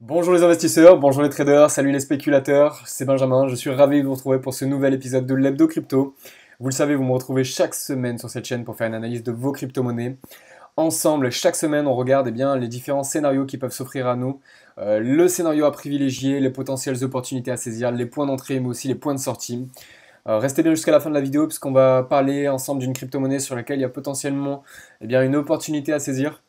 Bonjour les investisseurs, bonjour les traders, salut les spéculateurs, c'est Benjamin, je suis ravi de vous retrouver pour ce nouvel épisode de l'Hebdo Crypto. Vous le savez, vous me retrouvez chaque semaine sur cette chaîne pour faire une analyse de vos crypto-monnaies. Ensemble, chaque semaine, on regarde les différents scénarios qui peuvent s'offrir à nous, le scénario à privilégier, les potentielles opportunités à saisir, les points d'entrée mais aussi les points de sortie. Restez bien jusqu'à la fin de la vidéo puisqu'on va parler ensemble d'une crypto-monnaie sur laquelle il y a potentiellement une opportunité à saisir.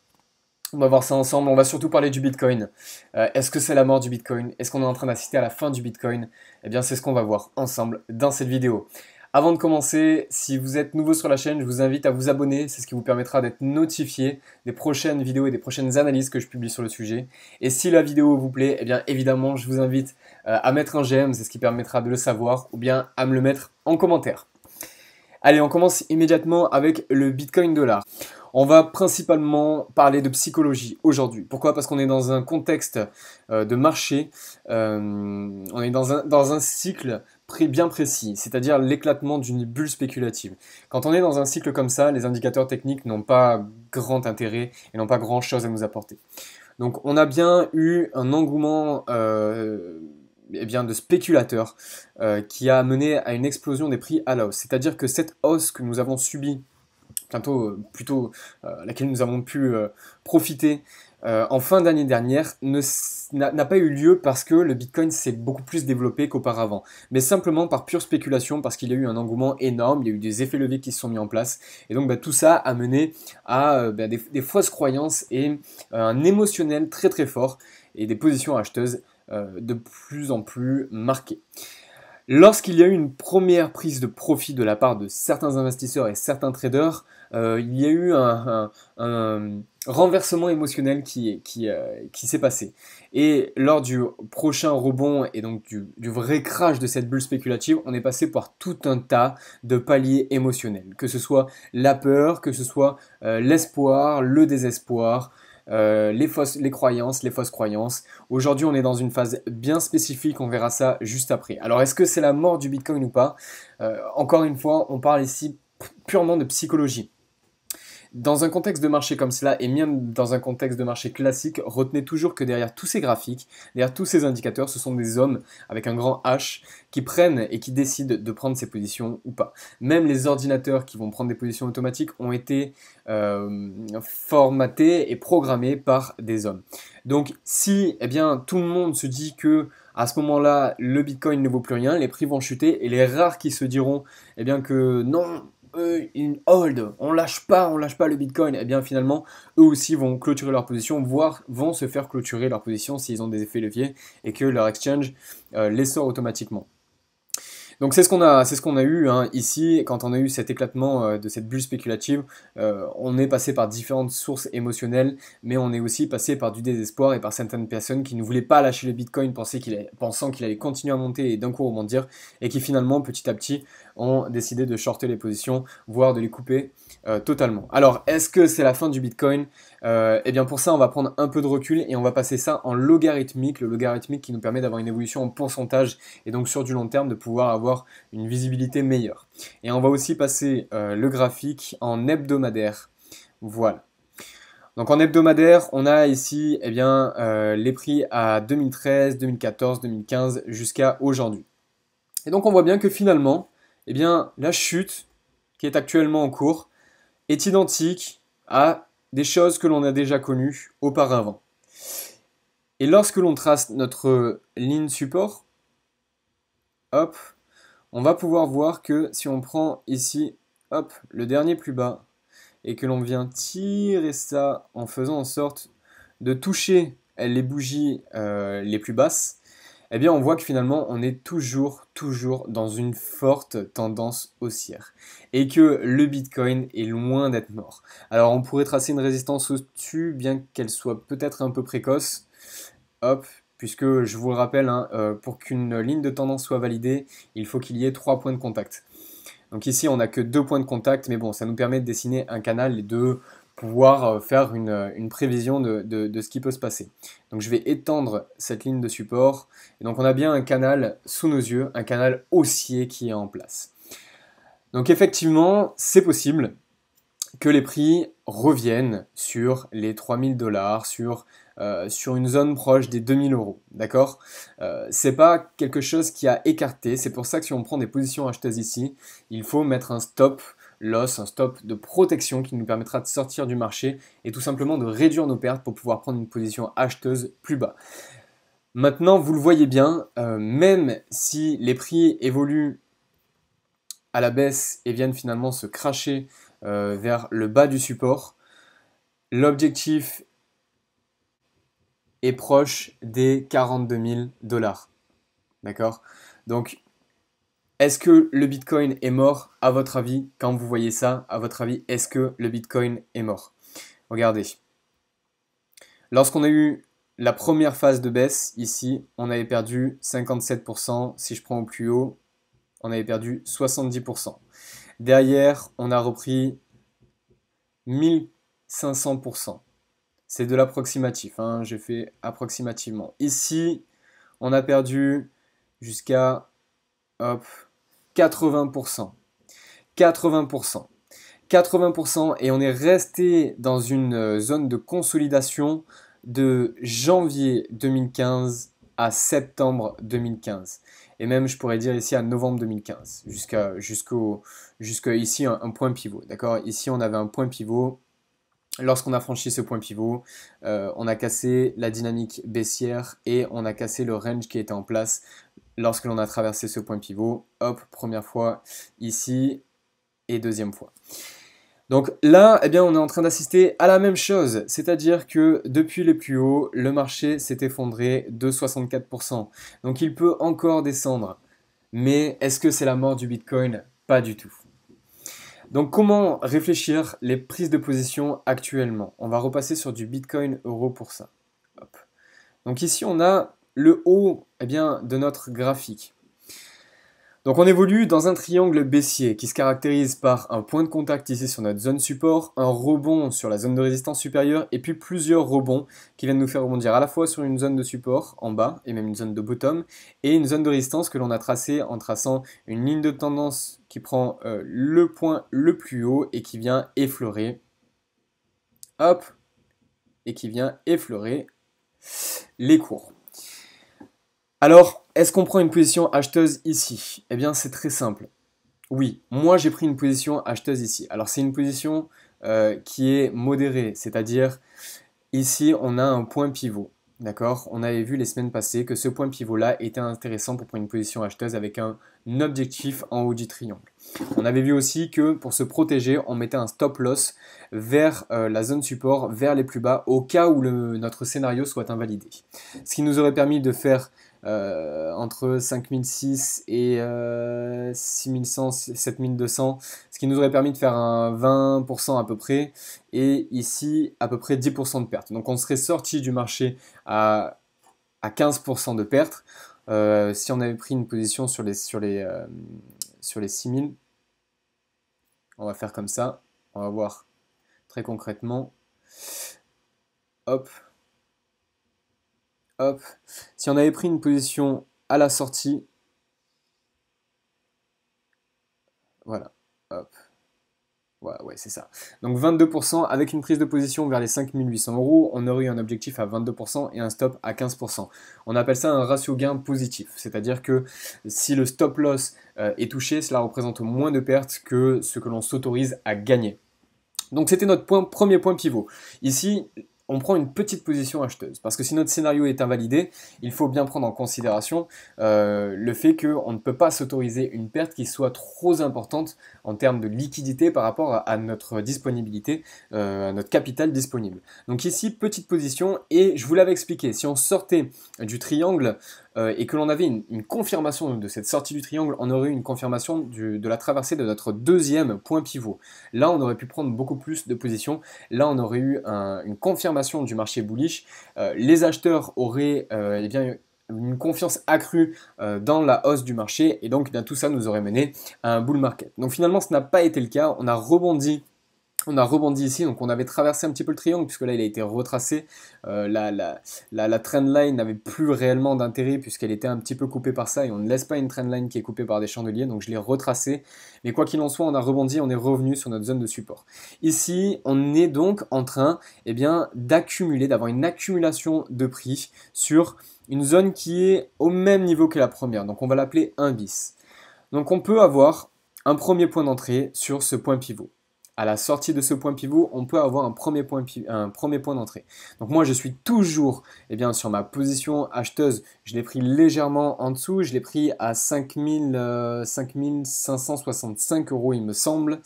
On va voir ça ensemble, on va surtout parler du Bitcoin. Est-ce que c'est la mort du Bitcoin? Est-ce qu'on est en train d'assister à la fin du Bitcoin? Eh bien c'est ce qu'on va voir ensemble dans cette vidéo. Avant de commencer, si vous êtes nouveau sur la chaîne, je vous invite à vous abonner, c'est ce qui vous permettra d'être notifié des prochaines vidéos et des prochaines analyses que je publie sur le sujet. Et si la vidéo vous plaît, eh bien évidemment je vous invite à mettre un j'aime, c'est ce qui permettra de le savoir, ou bien à me le mettre en commentaire. Allez, on commence immédiatement avec le Bitcoin dollar. On va principalement parler de psychologie aujourd'hui. Pourquoi? Parce qu'on est dans un contexte de marché, on est dans un cycle bien précis, c'est-à-dire l'éclatement d'une bulle spéculative. Quand on est dans un cycle comme ça, les indicateurs techniques n'ont pas grand intérêt et n'ont pas grand-chose à nous apporter. Donc on a bien eu un engouement de spéculateurs qui a mené à une explosion des prix à la hausse. C'est-à-dire que cette hausse que nous avons subie laquelle nous avons pu profiter en fin d'année dernière n'a pas eu lieu parce que le Bitcoin s'est beaucoup plus développé qu'auparavant, mais simplement par pure spéculation parce qu'il y a eu un engouement énorme, il y a eu des effets leviers qui se sont mis en place, et donc tout ça a mené à des fausses croyances et un émotionnel très très fort et des positions acheteuses de plus en plus marquées. Lorsqu'il y a eu une première prise de profit de la part de certains investisseurs et certains traders, il y a eu un renversement émotionnel qui s'est passé. Et lors du prochain rebond et donc du vrai crash de cette bulle spéculative, on est passé par tout un tas de paliers émotionnels. Que ce soit la peur, que ce soit l'espoir, le désespoir, les croyances, les fausses croyances. Aujourd'hui, on est dans une phase bien spécifique, on verra ça juste après. Alors, est-ce que c'est la mort du Bitcoin ou pas? Encore une fois, on parle ici purement de psychologie. Dans un contexte de marché comme cela, et même dans un contexte de marché classique, retenez toujours que derrière tous ces graphiques, derrière tous ces indicateurs, ce sont des hommes avec un grand H qui prennent et qui décident de prendre ces positions ou pas. Même les ordinateurs qui vont prendre des positions automatiques ont été formatés et programmés par des hommes. Donc si tout le monde se dit que à ce moment-là, le Bitcoin ne vaut plus rien, les prix vont chuter, et les rares qui se diront que non, une hold, on lâche pas le Bitcoin, et bien finalement, eux aussi vont clôturer leur position, voire vont se faire clôturer leur position s'ils ont des effets leviers et que leur exchange les sort automatiquement. Donc c'est ce qu'on a eu ici quand on a eu cet éclatement de cette bulle spéculative. On est passé par différentes sources émotionnelles, mais on est aussi passé par du désespoir et par certaines personnes qui ne voulaient pas lâcher le Bitcoin, pensant qu'il allait continuer à monter et d'un coup rebondir, et qui finalement petit à petit ont décidé de shorter les positions, voire de les couper totalement. Alors est-ce que c'est la fin du Bitcoin? Eh bien pour ça on va prendre un peu de recul et on va passer ça en logarithmique, le logarithmique qui nous permet d'avoir une évolution en pourcentage et donc sur du long terme de pouvoir avoir une visibilité meilleure. Et on va aussi passer le graphique en hebdomadaire. Voilà. Donc en hebdomadaire, on a ici les prix à 2013, 2014, 2015 jusqu'à aujourd'hui. Et donc on voit bien que finalement, la chute qui est actuellement en cours est identique à des choses que l'on a déjà connues auparavant. Et lorsque l'on trace notre ligne support, hop, on va pouvoir voir que si on prend ici, hop, le dernier plus bas, et que l'on vient tirer ça en faisant en sorte de toucher les bougies les plus basses, eh bien on voit que finalement on est toujours dans une forte tendance haussière et que le Bitcoin est loin d'être mort. Alors on pourrait tracer une résistance au-dessus, bien qu'elle soit peut-être un peu précoce, hop, puisque je vous le rappelle, pour qu'une ligne de tendance soit validée, il faut qu'il y ait 3 points de contact. Donc ici, on n'a que 2 points de contact, mais bon, ça nous permet de dessiner un canal et de pouvoir faire une prévision de ce qui peut se passer. Donc je vais étendre cette ligne de support, et donc on a bien un canal sous nos yeux, un canal haussier qui est en place. Donc effectivement, c'est possible que les prix reviennent sur les 3000 dollars, sur une zone proche des 2000 euros. D'accord? C'est pas quelque chose qui a écarté. C'est pour ça que si on prend des positions acheteuses ici, il faut mettre un stop loss, un stop de protection qui nous permettra de sortir du marché et tout simplement de réduire nos pertes pour pouvoir prendre une position acheteuse plus bas. Maintenant, vous le voyez bien, même si les prix évoluent à la baisse et viennent finalement se cracher vers le bas du support, l'objectif est proche des 42 000 dollars. D'accord? Donc, est-ce que le Bitcoin est mort à votre avis quand vous voyez ça? À votre avis, est-ce que le Bitcoin est mort? Regardez. Lorsqu'on a eu la première phase de baisse, ici, on avait perdu 57%. Si je prends au plus haut, on avait perdu 70%. Derrière, on a repris 1500%. C'est de l'approximatif, hein, j'ai fait approximativement. Ici, on a perdu jusqu'à 80%. 80%. 80% et on est resté dans une zone de consolidation de janvier 2015 à septembre 2015. Et même, je pourrais dire ici à novembre 2015, jusqu'à ici un point pivot. D'accord? Ici, on avait un point pivot. Lorsqu'on a franchi ce point pivot, on a cassé la dynamique baissière et on a cassé le range qui était en place lorsque l'on a traversé ce point pivot. Hop, première fois ici et deuxième fois. Donc là, eh bien, on est en train d'assister à la même chose, c'est-à-dire que depuis les plus hauts, le marché s'est effondré de 64%. Donc il peut encore descendre. Mais est-ce que c'est la mort du Bitcoin? Pas du tout. Donc comment réfléchir les prises de position actuellement? On va repasser sur du Bitcoin euro pour ça. Hop. Donc ici on a le haut de notre graphique. Donc on évolue dans un triangle baissier qui se caractérise par un point de contact ici sur notre zone support, un rebond sur la zone de résistance supérieure et puis plusieurs rebonds qui viennent nous faire rebondir à la fois sur une zone de support en bas et même une zone de bottom et une zone de résistance que l'on a tracée en traçant une ligne de tendance qui prend le point le plus haut et qui vient effleurer, hop, et qui vient effleurer les cours. Alors, est-ce qu'on prend une position acheteuse ici? Eh bien, c'est très simple. Oui, moi j'ai pris une position acheteuse ici. Alors, c'est une position qui est modérée, c'est-à-dire ici on a un point pivot. D'accord? On avait vu les semaines passées que ce point pivot-là était intéressant pour prendre une position acheteuse avec un objectif en haut du triangle. On avait vu aussi que pour se protéger, on mettait un stop loss vers la zone support, vers les plus bas, au cas où notre scénario soit invalidé. Ce qui nous aurait permis de faire entre 5006 et 6100, 7200, ce qui nous aurait permis de faire un 20% à peu près, et ici à peu près 10% de perte. Donc on serait sorti du marché à 15% de perte si on avait pris une position sur les 6000. On va faire comme ça, on va voir très concrètement. Hop. Hop. Si on avait pris une position à la sortie, voilà, hop, voilà, ouais, c'est ça. Donc 22% avec une prise de position vers les 5800 euros, on aurait eu un objectif à 22% et un stop à 15%. On appelle ça un ratio gain positif, c'est-à-dire que si le stop loss est touché, cela représente moins de pertes que ce que l'on s'autorise à gagner. Donc c'était notre premier point pivot. Ici, on prend une petite position acheteuse. Parce que si notre scénario est invalidé, il faut bien prendre en considération le fait qu'on ne peut pas s'autoriser une perte qui soit trop importante en termes de liquidité par rapport à notre disponibilité, à notre capital disponible. Donc ici, petite position, et je vous l'avais expliqué, si on sortait du triangle et que l'on avait une confirmation de cette sortie du triangle, on aurait eu une confirmation de la traversée de notre deuxième point pivot. Là, on aurait pu prendre beaucoup plus de positions. Là, on aurait eu une confirmation du marché bullish. Les acheteurs auraient une confiance accrue dans la hausse du marché et donc tout ça nous aurait mené à un bull market. Donc finalement, ce n'a pas été le cas. On a rebondi On a rebondi ici, donc on avait traversé un petit peu le triangle, puisque là il a été retracé. La trendline n'avait plus réellement d'intérêt, puisqu'elle était un petit peu coupée par ça, et on ne laisse pas une trendline qui est coupée par des chandeliers, donc je l'ai retracé. Mais quoi qu'il en soit, on a rebondi, on est revenu sur notre zone de support. Ici, on est donc en train d'accumuler, d'avoir une accumulation de prix sur une zone qui est au même niveau que la première, donc on va l'appeler 1 bis. Donc on peut avoir un premier point d'entrée sur ce point pivot. À la sortie de ce point pivot, on peut avoir un premier point d'entrée. Donc moi, je suis toujours sur ma position acheteuse. Je l'ai pris légèrement en dessous. Je l'ai pris à 5565 euros, il me semble.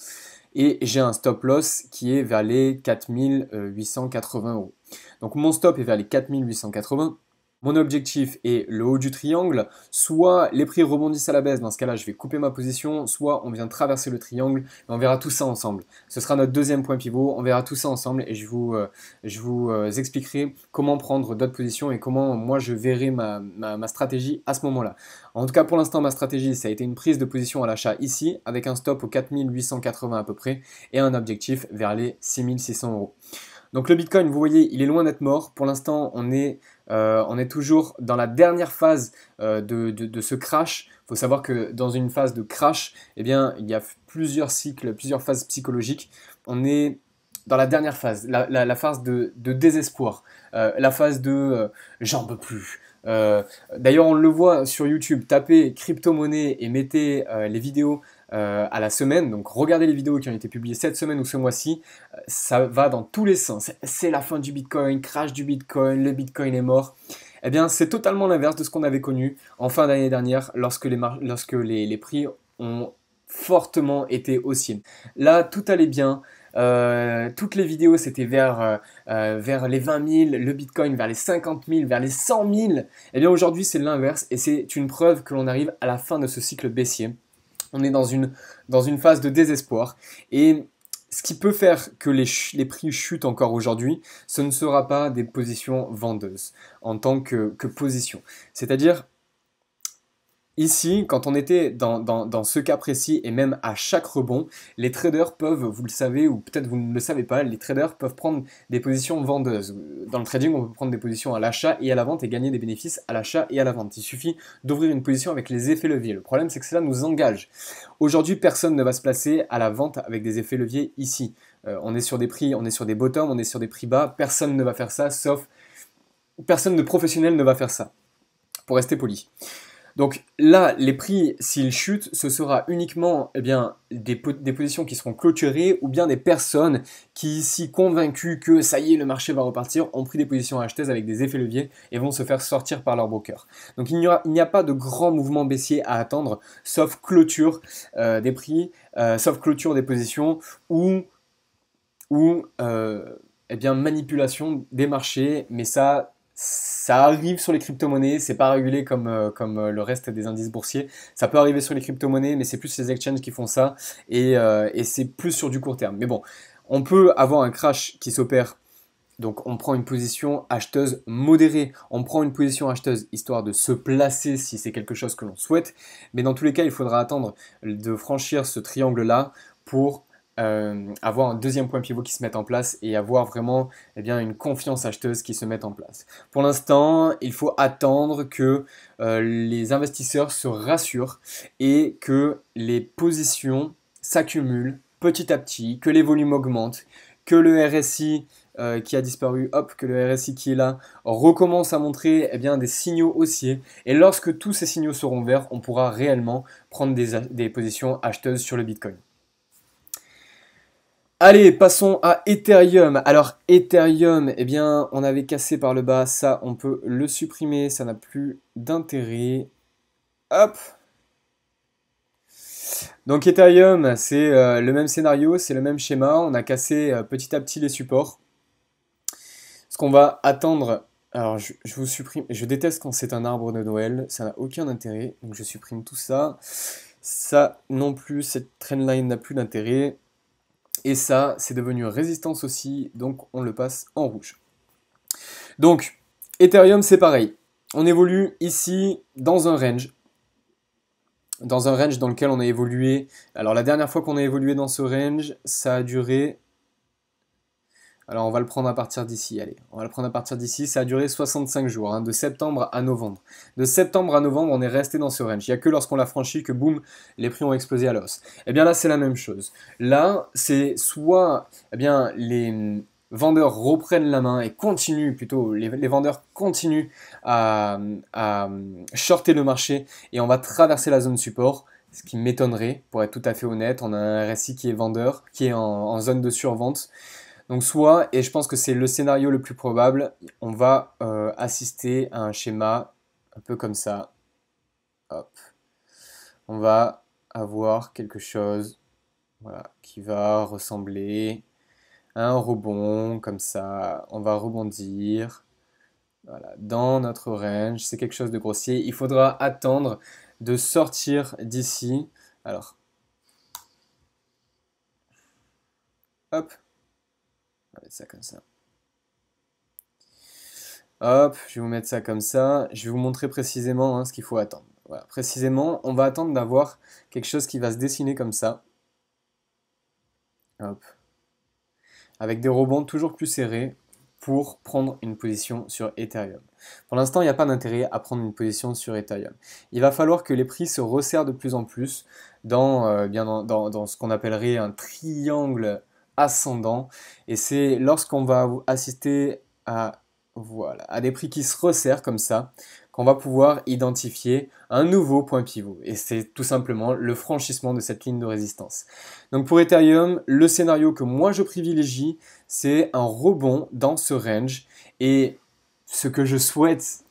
Et j'ai un stop loss qui est vers les 4880 euros. Donc mon stop est vers les 4880. Mon objectif est le haut du triangle, soit les prix rebondissent à la baisse, dans ce cas-là je vais couper ma position, soit on vient traverser le triangle, et on verra tout ça ensemble. Ce sera notre deuxième point pivot, on verra tout ça ensemble et je vous expliquerai comment prendre d'autres positions et comment moi je verrai ma stratégie à ce moment-là. En tout cas pour l'instant ma stratégie ça a été une prise de position à l'achat ici, avec un stop aux 4880 à peu près, et un objectif vers les 6600 euros. Donc le Bitcoin, vous voyez, il est loin d'être mort. Pour l'instant, on est toujours dans la dernière phase de ce crash. Il faut savoir que dans une phase de crash, il y a plusieurs cycles, plusieurs phases psychologiques. On est dans la dernière phase, la phase de désespoir, la phase de j'en peux plus. D'ailleurs, on le voit sur YouTube, tapez crypto-monnaie et mettez les vidéos à la semaine, donc regardez les vidéos qui ont été publiées cette semaine ou ce mois-ci, ça va dans tous les sens. C'est la fin du Bitcoin, crash du Bitcoin, le Bitcoin est mort. Eh bien, c'est totalement l'inverse de ce qu'on avait connu en fin d'année dernière lorsque les prix ont fortement été haussiers. Là, tout allait bien. Toutes les vidéos c'était vers les 20 000, le Bitcoin vers les 50 000, vers les 100 000. Eh bien aujourd'hui c'est l'inverse et c'est une preuve que l'on arrive à la fin de ce cycle baissier. On est dans une phase de désespoir et ce qui peut faire que les prix chutent encore aujourd'hui, ce ne sera pas des positions vendeuses en tant que position. C'est-à-dire ici, quand on était dans ce cas précis et même à chaque rebond, les traders peuvent, vous le savez ou peut-être vous ne le savez pas, les traders peuvent prendre des positions vendeuses. Dans le trading, on peut prendre des positions à l'achat et à la vente et gagner des bénéfices à l'achat et à la vente. Il suffit d'ouvrir une position avec les effets leviers. Le problème, c'est que cela nous engage. Aujourd'hui, personne ne va se placer à la vente avec des effets leviers ici. On est sur des prix, on est sur des bottoms, on est sur des prix bas. Personne ne va faire ça, sauf personne de professionnel ne va faire ça, pour rester poli. Donc là, les prix, s'ils chutent, ce sera uniquement des positions qui seront clôturées ou bien des personnes qui, ici convaincues que ça y est, le marché va repartir, ont pris des positions acheteuses avec des effets leviers et vont se faire sortir par leur broker. Donc il n'y a pas de grand mouvement baissier à attendre, sauf clôture des prix, sauf clôture des positions ou manipulation des marchés, mais ça arrive sur les crypto-monnaies, c'est pas régulé comme le reste des indices boursiers. Ça peut arriver sur les crypto-monnaies, mais c'est plus les exchanges qui font ça et c'est plus sur du court terme. Mais bon, on peut avoir un crash qui s'opère. Donc on prend une position acheteuse modérée, on prend une position acheteuse histoire de se placer si c'est quelque chose que l'on souhaite. Mais dans tous les cas, il faudra attendre de franchir ce triangle-là pour avoir un deuxième point pivot qui se mette en place et avoir vraiment une confiance acheteuse qui se mette en place. Pour l'instant, il faut attendre que les investisseurs se rassurent et que les positions s'accumulent petit à petit, que les volumes augmentent, que le RSI qui a disparu, que le RSI qui est là, recommence à montrer des signaux haussiers. Et lorsque tous ces signaux seront verts, on pourra réellement prendre des positions acheteuses sur le Bitcoin. Allez, passons à Ethereum. Alors, Ethereum, on avait cassé par le bas. Ça, on peut le supprimer. Ça n'a plus d'intérêt. Hop. Donc, Ethereum, c'est le même scénario, c'est le même schéma. On a cassé petit à petit les supports. Ce qu'on va attendre... Alors, je vous supprime... Je déteste quand c'est un arbre de Noël. Ça n'a aucun intérêt. Donc, je supprime tout ça. Ça non plus, cette trendline n'a plus d'intérêt. Et ça, c'est devenu résistance aussi, donc on le passe en rouge. Donc, Ethereum, c'est pareil. On évolue ici dans un range. Dans lequel on a évolué. Alors, la dernière fois qu'on a évolué dans ce range, ça a duré Alors on va le prendre à partir d'ici, allez, on va le prendre à partir d'ici, ça a duré 65 jours, hein, de septembre à novembre. De septembre à novembre, on est resté dans ce range. Il n'y a que lorsqu'on l'a franchi que boum, les prix ont explosé à l'os. Et bien là, c'est la même chose. Là, c'est soit eh bien, les vendeurs reprennent la main et continuent, plutôt, les vendeurs continuent à shorter le marché et on va traverser la zone support. Ce qui m'étonnerait, pour être tout à fait honnête, on a un RSI qui est vendeur, qui est en zone de survente. Donc soit, et je pense que c'est le scénario le plus probable, on va assister à un schéma un peu comme ça. Hop. On va avoir quelque chose, voilà, qui va ressembler à un rebond, comme ça. On va rebondir, voilà, dans notre range. C'est quelque chose de grossier. Il faudra attendre de sortir d'ici. Alors, hop. On va mettre ça comme ça. Hop, je vais vous mettre ça comme ça. Je vais vous montrer précisément hein, ce qu'il faut attendre. Voilà, précisément, on va attendre d'avoir quelque chose qui va se dessiner comme ça. Hop. Avec des rebonds toujours plus serrés pour prendre une position sur Ethereum. Pour l'instant, il n'y a pas d'intérêt à prendre une position sur Ethereum. Il va falloir que les prix se resserrent de plus en plus dans ce qu'on appellerait un triangle ascendant. Et c'est lorsqu'on va assister à des prix qui se resserrent comme ça qu'on va pouvoir identifier un nouveau point pivot. Et c'est tout simplement le franchissement de cette ligne de résistance. Donc pour Ethereum, le scénario que moi je privilégie, c'est un rebond dans ce range. Et ce que je souhaite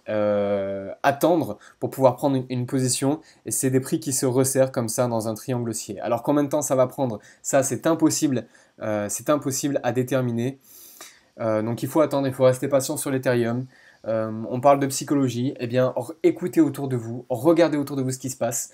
attendre pour pouvoir prendre une position, et c'est des prix qui se resserrent comme ça dans un triangle haussier. Alors combien de temps ça va prendre? Ça c'est impossible à déterminer. Donc il faut attendre, il faut rester patient sur l'Ethereum. On parle de psychologie, eh bien écoutez autour de vous, regardez autour de vous ce qui se passe.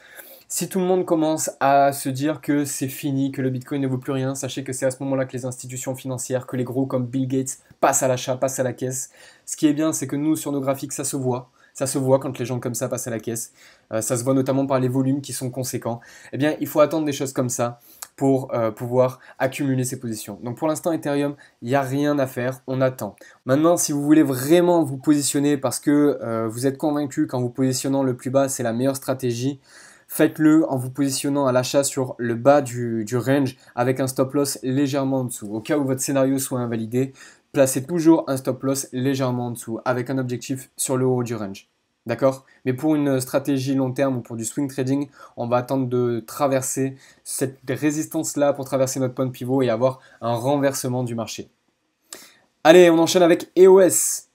Si tout le monde commence à se dire que c'est fini, que le Bitcoin ne vaut plus rien, sachez que c'est à ce moment-là que les institutions financières, que les gros comme Bill Gates passent à l'achat, passent à la caisse. Ce qui est bien, c'est que nous, sur nos graphiques, ça se voit. Ça se voit quand les gens comme ça passent à la caisse. Ça se voit notamment par les volumes qui sont conséquents. Eh bien, il faut attendre des choses comme ça pour pouvoir accumuler ces positions. Donc pour l'instant, Ethereum, il n'y a rien à faire, on attend. Maintenant, si vous voulez vraiment vous positionner parce que vous êtes convaincu qu'en vous positionnant le plus bas, c'est la meilleure stratégie, faites-le en vous positionnant à l'achat sur le bas du range avec un stop loss légèrement en dessous. Au cas où votre scénario soit invalidé, placez toujours un stop loss légèrement en dessous avec un objectif sur le haut du range. D'accord? Mais pour une stratégie long terme ou pour du swing trading, on va attendre de traverser cette résistance-là pour traverser notre point de pivot et avoir un renversement du marché. Allez, on enchaîne avec EOS.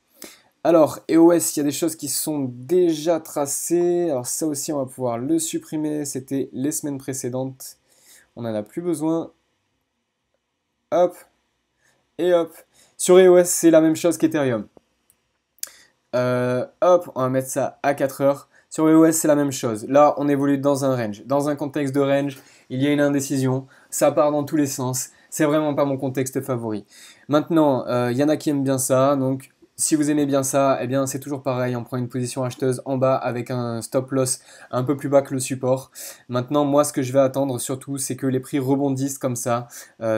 Alors, EOS, il y a des choses qui sont déjà tracées. Alors ça aussi, on va pouvoir le supprimer. C'était les semaines précédentes. On n'en a plus besoin. Hop. Et hop. Sur EOS, c'est la même chose qu'Ethereum. Hop, on va mettre ça à 4 heures. Sur EOS, c'est la même chose. Là, on évolue dans un range. Dans un contexte de range, il y a une indécision. Ça part dans tous les sens. C'est vraiment pas mon contexte favori. Maintenant, il y en a qui aiment bien ça. Donc, si vous aimez bien ça, eh bien, c'est toujours pareil. On prend une position acheteuse en bas avec un stop loss un peu plus bas que le support. Maintenant, moi, ce que je vais attendre surtout, c'est que les prix rebondissent comme ça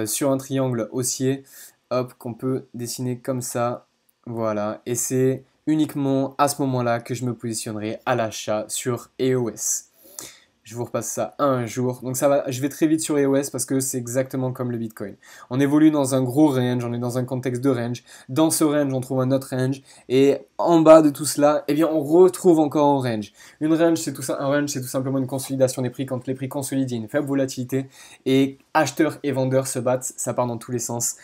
sur un triangle haussier. Hop, qu'on peut dessiner comme ça. Voilà. Et c'est uniquement à ce moment-là que je me positionnerai à l'achat sur EOS. Je vous repasse ça à un jour. Donc ça va, je vais très vite sur EOS parce que c'est exactement comme le Bitcoin. On évolue dans un gros range, on est dans un contexte de range. Dans ce range, on trouve un autre range. Et en bas de tout cela, eh bien, on retrouve encore un range. Un range, c'est tout simplement une consolidation des prix. Quand les prix consolident, il y a une faible volatilité. Et acheteurs et vendeurs se battent, ça part dans tous les sens.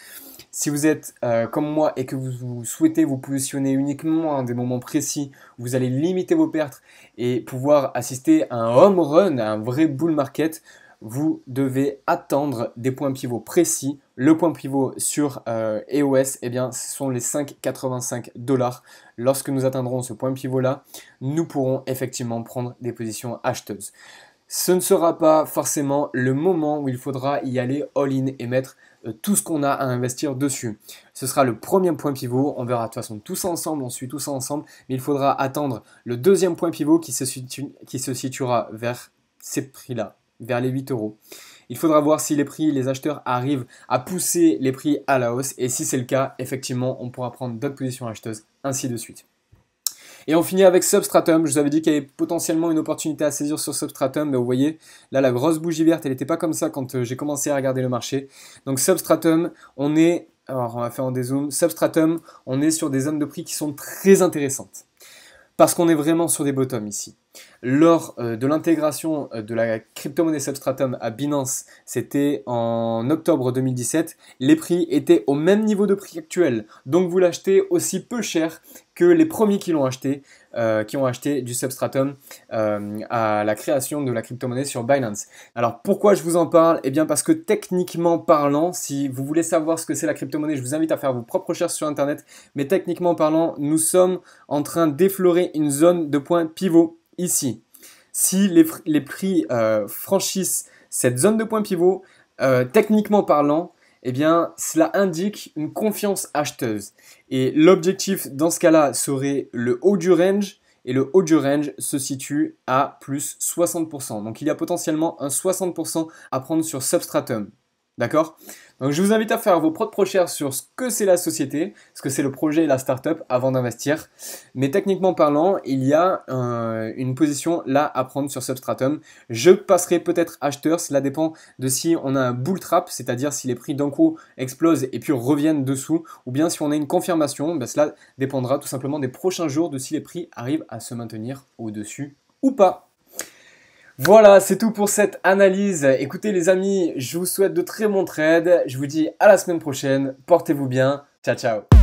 Si vous êtes comme moi et que vous souhaitez vous positionner uniquement à des moments précis, vous allez limiter vos pertes et pouvoir assister à un home run, à un vrai bull market, vous devez attendre des points pivots précis. Le point pivot sur EOS, eh bien, ce sont les 5,85 $. Lorsque nous atteindrons ce point pivot-là, nous pourrons effectivement prendre des positions acheteuses. Ce ne sera pas forcément le moment où il faudra y aller all-in et mettre tout ce qu'on a à investir dessus. Ce sera le premier point pivot, on verra de toute façon tout ça ensemble, on suit tout ça ensemble, mais il faudra attendre le deuxième point pivot qui se situera vers ces prix-là, vers les 8 €. Il faudra voir si les acheteurs arrivent à pousser les prix à la hausse. Et si c'est le cas, effectivement, on pourra prendre d'autres positions acheteuses, ainsi de suite. Et on finit avec Substratum. Je vous avais dit qu'il y avait potentiellement une opportunité à saisir sur Substratum, mais vous voyez, là la grosse bougie verte, elle n'était pas comme ça quand j'ai commencé à regarder le marché. Donc Substratum, alors on va faire en dézoom, Substratum, on est sur des zones de prix qui sont très intéressantes. Parce qu'on est vraiment sur des bottoms ici. Lors de l'intégration de la crypto-monnaie Substratum à Binance, c'était en octobre 2017, les prix étaient au même niveau de prix actuel. Donc vous l'achetez aussi peu cher que les premiers qui l'ont acheté, qui ont acheté du Substratum à la création de la crypto-monnaie sur Binance. Alors pourquoi je vous en parle? Eh bien parce que techniquement parlant, si vous voulez savoir ce que c'est la crypto-monnaie, je vous invite à faire vos propres recherches sur Internet. Mais techniquement parlant, nous sommes en train d'effleurer une zone de point pivot ici. Si les prix franchissent cette zone de point pivot, techniquement parlant, eh bien, cela indique une confiance acheteuse. Et l'objectif dans ce cas-là serait le haut du range. Et le haut du range se situe à plus 60%. Donc il y a potentiellement un 60% à prendre sur Substratum. D'accord? Donc je vous invite à faire vos propres recherches sur ce que c'est la société, ce que c'est le projet et la startup avant d'investir. Mais techniquement parlant, il y a une position là à prendre sur Substratum. Je passerai peut-être acheteur, cela dépend de si on a un bull trap, c'est-à-dire si les prix d'un coup explosent et puis reviennent dessous, ou bien si on a une confirmation, ben cela dépendra tout simplement des prochains jours de si les prix arrivent à se maintenir au-dessus ou pas. Voilà, c'est tout pour cette analyse. Écoutez les amis, je vous souhaite de très bons trades. Je vous dis à la semaine prochaine. Portez-vous bien. Ciao, ciao.